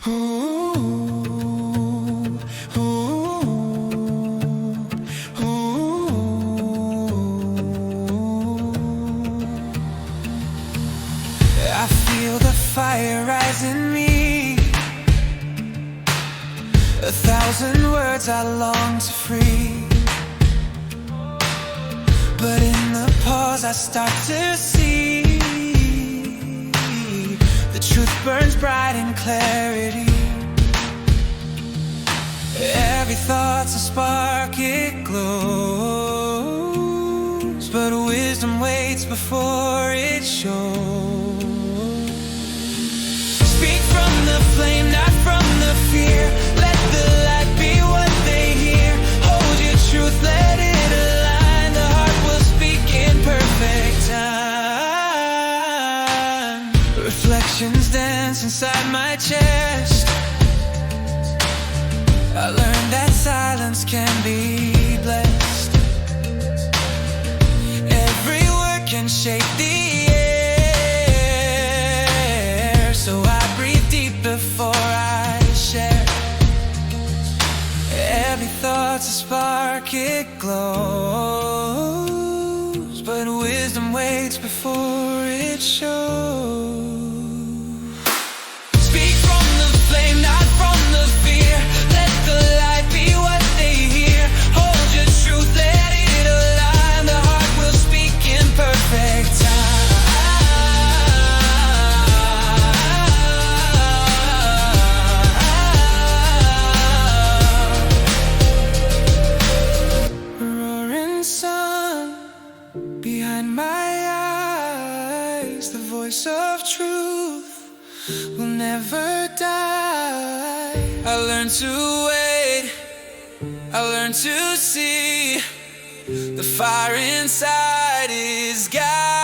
Ooh, ooh, ooh. I feel the fire rise in me. 1,000 words I long to free, but in the pause I start to see the truth burns bright in clarity. Every thought's a spark, it glows, but wisdom waits before it shows. Speak from the flame, not from the fear. Let the light be what they hear. Hold your truth, let it align. The heart will speak in perfect time. Reflections dance inside my chest. I learned that silence can be blessed. Every word can shake the air, so I breathe deep before I share. Every thought's a spark, it glows, but wisdom waits before it shows. Speak from the flame, not from the fear. Let the light be what they hear. Hold your truth, let it align. The heart will speak in perfect time. Roaring sun behind my eyes, the voice of truth will never die. I learned to wait, I learned to see the fire inside is God.